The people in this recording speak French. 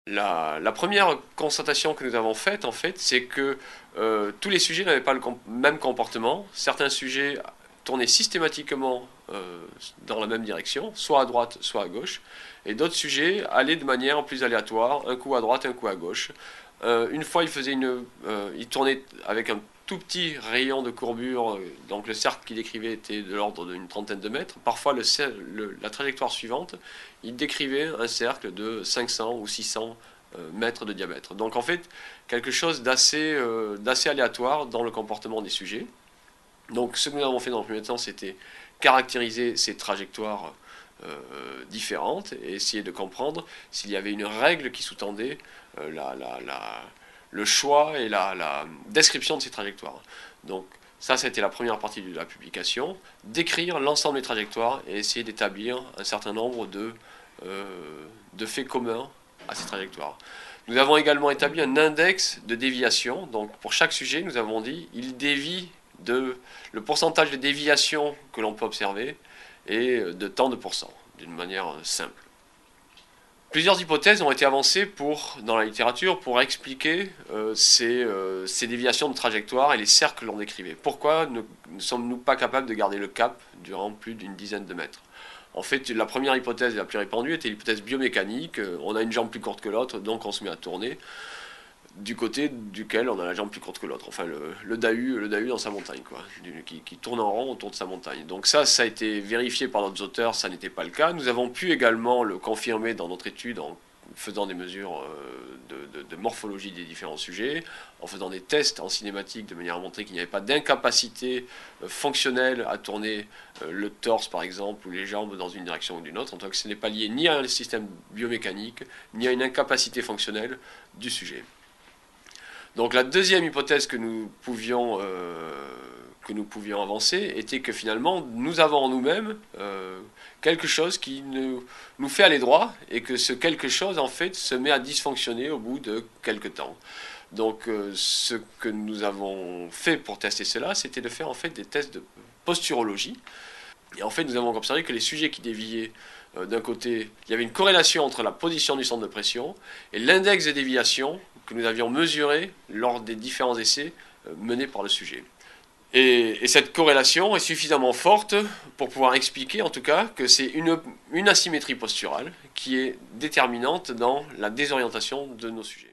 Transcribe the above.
La première constatation que nous avons faite, en fait, c'est que tous les sujets n'avaient pas le même comportement. Certains sujets tournaient systématiquement dans la même direction, soit à droite, soit à gauche, et d'autres sujets allaient de manière plus aléatoire, un coup à droite, un coup à gauche. Une fois, il tournait avec un tout petit rayon de courbure, donc le cercle qu'il décrivait était de l'ordre d'une trentaine de mètres. Parfois, la trajectoire suivante, il décrivait un cercle de 500 ou 600 mètres de diamètre. Donc en fait, quelque chose d'assez aléatoire dans le comportement des sujets. Donc ce que nous avons fait dans le premier temps, c'était caractériser ces trajectoires différentes et essayer de comprendre s'il y avait une règle qui sous-tendait le choix et la description de ces trajectoires. Donc ça, c'était la première partie de la publication, décrire l'ensemble des trajectoires et essayer d'établir un certain nombre de faits communs à ces trajectoires. Nous avons également établi un index de déviation. Donc pour chaque sujet, nous avons dit il dévie le pourcentage de déviation que l'on peut observer est de tant de pourcents, d'une manière simple. Plusieurs hypothèses ont été avancées dans la littérature pour expliquer ces déviations de trajectoire et les cercles que l'on décrivait. Pourquoi ne sommes-nous pas capables de garder le cap durant plus d'une dizaine de mètres? En fait, la première hypothèse la plus répandue était l'hypothèse biomécanique. On a une jambe plus courte que l'autre, donc on se met à tourner du côté duquel on a la jambe plus courte que l'autre. Enfin, le Dahu dans sa montagne, quoi, qui tourne en rond autour de sa montagne. Donc ça a été vérifié par d'autres auteurs, ça n'était pas le cas. Nous avons pu également le confirmer dans notre étude en faisant des mesures de morphologie des différents sujets, en faisant des tests en cinématique de manière à montrer qu'il n'y avait pas d'incapacité fonctionnelle à tourner le torse par exemple ou les jambes dans une direction ou d'une autre, en tant que ce n'est pas lié ni à un système biomécanique ni à une incapacité fonctionnelle du sujet. Donc la deuxième hypothèse que nous pouvions avancer était que finalement nous avons en nous-mêmes quelque chose qui nous fait aller droit et que ce quelque chose en fait se met à dysfonctionner au bout de quelques temps. Donc ce que nous avons fait pour tester cela, c'était de faire en fait des tests de posturologie. Et en fait nous avons observé que les sujets qui déviaient d'un côté, il y avait une corrélation entre la position du centre de pression et l'index de déviation que nous avions mesuré lors des différents essais menés par le sujet. Et cette corrélation est suffisamment forte pour pouvoir expliquer en tout cas que c'est une asymétrie posturale qui est déterminante dans la désorientation de nos sujets.